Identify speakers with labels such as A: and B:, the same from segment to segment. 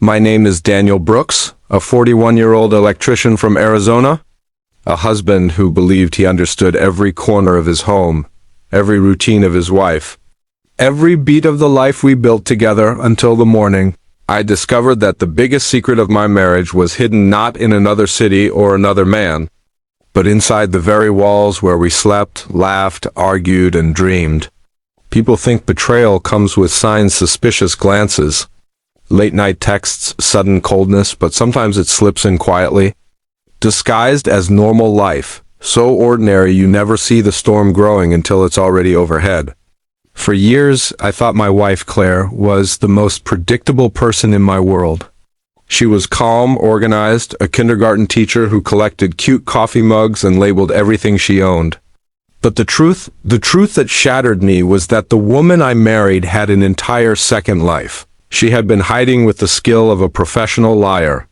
A: My name is Daniel Brooks, a 41-year-old electrician from Arizona, a husband who believed he understood every corner of his home, every routine of his wife, every beat of the life we built together until the morning I discovered that the biggest secret of my marriage was hidden not in another city or another man, but inside the very walls where we slept, laughed, argued, and dreamed. People think betrayal comes with signs, suspicious glances, late-night texts, sudden coldness, but sometimes it slips in quietly, disguised as normal life, so ordinary you never see the storm growing until it's already overhead. For years, I thought my wife, Claire, was the most predictable person in my world. She was calm, organized, a kindergarten teacher who collected cute coffee mugs and labeled everything she owned. But the truth that shattered me was that the woman I married had an entire second life. She had been hiding with the skill of a professional liar.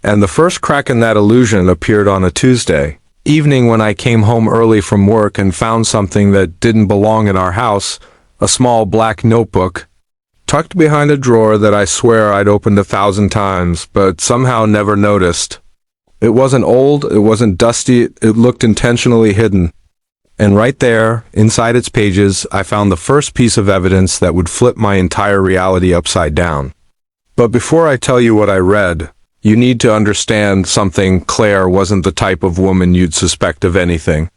A: And the first crack in that illusion appeared on a Tuesday evening when I came home early from work and found something that didn't belong in our house, a small black notebook, tucked behind a drawer that I swear I'd opened 1,000 times, but somehow never noticed. It wasn't old, it wasn't dusty, it looked intentionally hidden. And right there, inside its pages, I found the first piece of evidence that would flip my entire reality upside down. But before I tell you what I read, you need to understand something. Claire wasn't the type of woman you'd suspect of anything.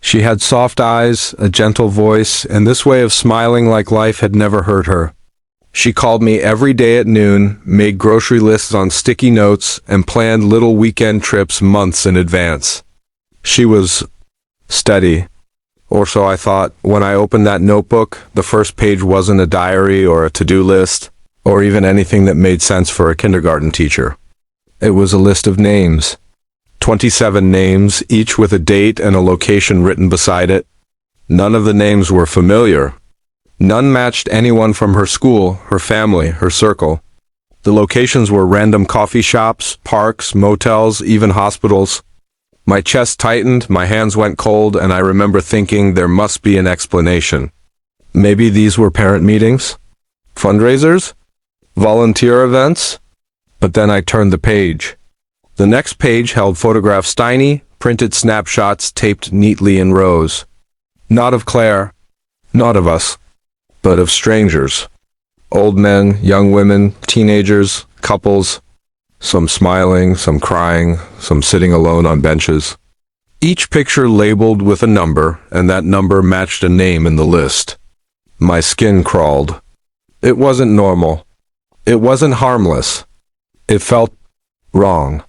A: She had soft eyes, a gentle voice, and this way of smiling like life had never hurt her. She called me every day at noon, made grocery lists on sticky notes, and planned little weekend trips months in advance. She was steady. Or so I thought. When I opened that notebook, the first page wasn't a diary or a to-do list, or even anything that made sense for a kindergarten teacher. It was a list of names. 27 names, each with a date and a location written beside it. None of the names were familiar. None matched anyone from her school, her family, her circle. The locations were random coffee shops, parks, motels, even hospitals. My chest tightened, my hands went cold, and I remember thinking there must be an explanation. Maybe these were parent meetings? Fundraisers? Volunteer events? But then I turned the page. The next page held photographs, tiny, printed snapshots taped neatly in rows. Not of Claire, not of us, but of strangers. Old men, young women, teenagers, couples. Some smiling, some crying, some sitting alone on benches. Each picture labeled with a number, and that number matched a name in the list. My skin crawled. It wasn't normal. It wasn't harmless. It felt wrong.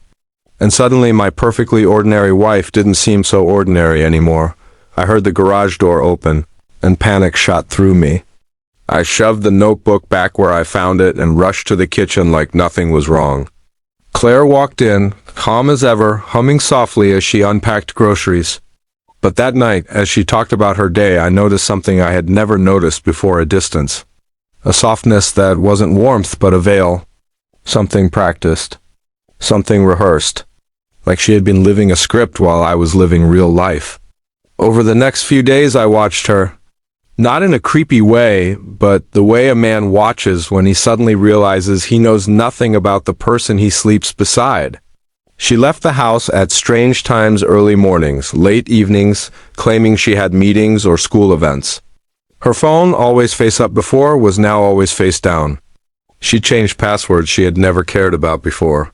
A: And suddenly my perfectly ordinary wife didn't seem so ordinary anymore. I heard the garage door open, and panic shot through me. I shoved the notebook back where I found it and rushed to the kitchen like nothing was wrong. Claire walked in, calm as ever, humming softly as she unpacked groceries. But that night, as she talked about her day, I noticed something I had never noticed before: a distance. A softness that wasn't warmth but a veil. Something practiced. Something rehearsed. Like she had been living a script while I was living real life. Over the next few days I watched her. Not in a creepy way, but the way a man watches when he suddenly realizes he knows nothing about the person he sleeps beside. She left the house at strange times, early mornings, late evenings, claiming she had meetings or school events. Her phone, always face up before, was now always face down. She changed passwords she had never cared about before.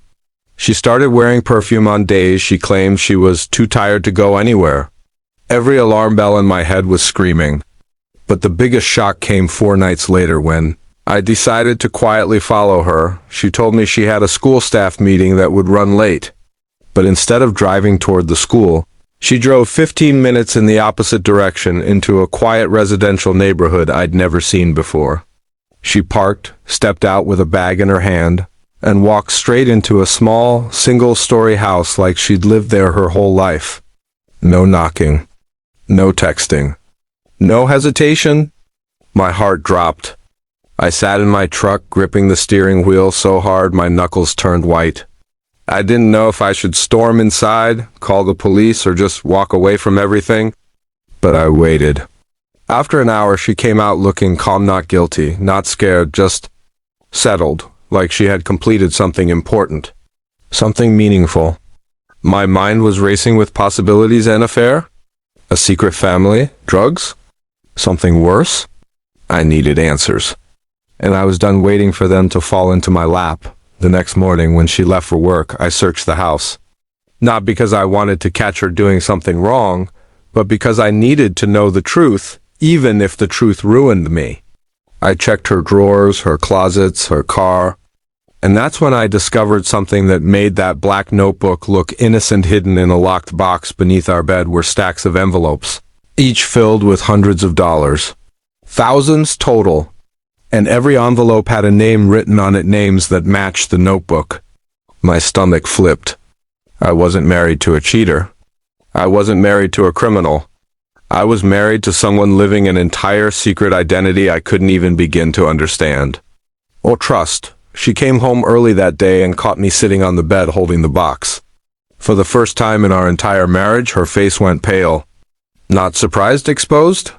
A: She started wearing perfume on days she claimed she was too tired to go anywhere. Every alarm bell in my head was screaming. But the biggest shock came 4 nights later when I decided to quietly follow her. She told me she had a school staff meeting that would run late. But instead of driving toward the school, she drove 15 minutes in the opposite direction into a quiet residential neighborhood I'd never seen before. She parked, stepped out with a bag in her hand, and walked straight into a small, single-story house like she'd lived there her whole life. No knocking. No texting. No hesitation. My heart dropped. I sat in my truck, gripping the steering wheel so hard my knuckles turned white. I didn't know if I should storm inside, call the police, or just walk away from everything. But I waited. After an hour, she came out looking calm, not guilty, not scared, just settled. like she had completed something important, something meaningful. My mind was racing with possibilities: an affair, a secret family, drugs, something worse. I needed answers, and I was done waiting for them to fall into my lap. The next morning, when she left for work, I searched the house. Not because I wanted to catch her doing something wrong, but because I needed to know the truth, even if the truth ruined me. I checked her drawers, her closets, her car, and that's when I discovered something that made that black notebook look innocent. Hidden in a locked box beneath our bed were stacks of envelopes, each filled with hundreds of dollars. Thousands total, and every envelope had a name written on it, names that matched the notebook. My stomach flipped. I wasn't married to a cheater. I wasn't married to a criminal. I was married to someone living an entire secret identity I couldn't even begin to understand or trust. She came home early that day and caught me sitting on the bed holding the box. For the first time in our entire marriage, her face went pale. Not surprised, exposed?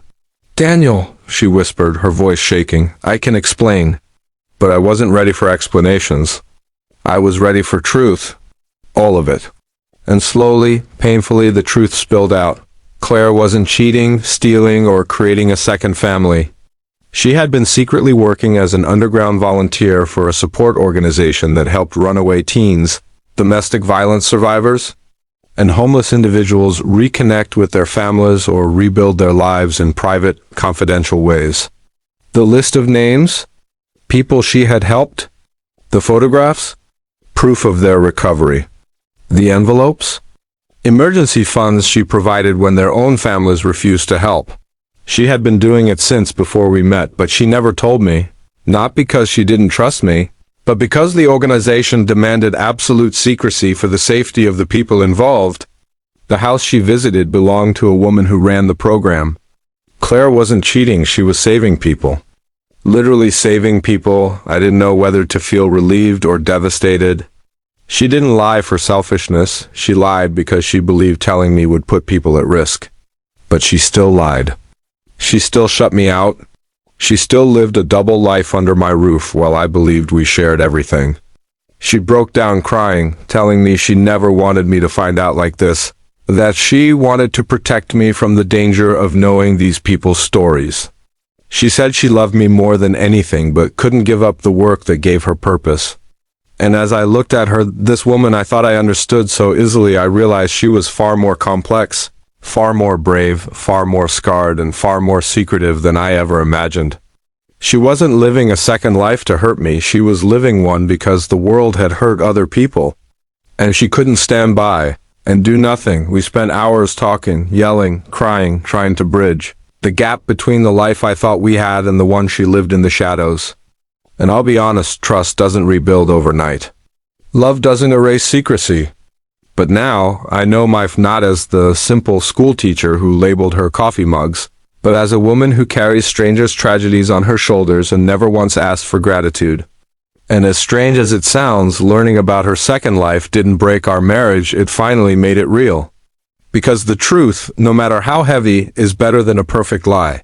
A: "Daniel," she whispered, her voice shaking, "I can explain." But I wasn't ready for explanations. I was ready for truth. All of it. And slowly, painfully, the truth spilled out. Claire wasn't cheating, stealing, or creating a second family. She had been secretly working as an underground volunteer for a support organization that helped runaway teens, domestic violence survivors, and homeless individuals reconnect with their families or rebuild their lives in private, confidential ways. The list of names, people she had helped, the photographs, proof of their recovery. The envelopes, emergency funds she provided when their own families refused to help. She had been doing it since before we met, but she never told me, not because she didn't trust me, but because the organization demanded absolute secrecy for the safety of the people involved. The house she visited belonged to a woman who ran the program. Claire wasn't cheating, she was saving people. Literally saving people. I didn't know whether to feel relieved or devastated. She didn't lie for selfishness, she lied because she believed telling me would put people at risk. But she still lied. She still shut me out. She still lived a double life under my roof while I believed we shared everything. She broke down crying, telling me she never wanted me to find out like this, that she wanted to protect me from the danger of knowing these people's stories. She said she loved me more than anything but couldn't give up the work that gave her purpose. And as I looked at her, this woman I thought I understood so easily, I realized she was far more complex, far more brave, far more scarred, and far more secretive than I ever imagined. She wasn't living a second life to hurt me, she was living one because the world had hurt other people. And she couldn't stand by and do nothing. We spent hours talking, yelling, crying, trying to bridge the gap between the life I thought we had and the one she lived in the shadows. And I'll be honest, trust doesn't rebuild overnight. Love doesn't erase secrecy. But now, I know my not as the simple schoolteacher who labeled her coffee mugs, but as a woman who carries strangers' tragedies on her shoulders and never once asked for gratitude. And as strange as it sounds, learning about her second life didn't break our marriage, it finally made it real. Because the truth, no matter how heavy, is better than a perfect lie.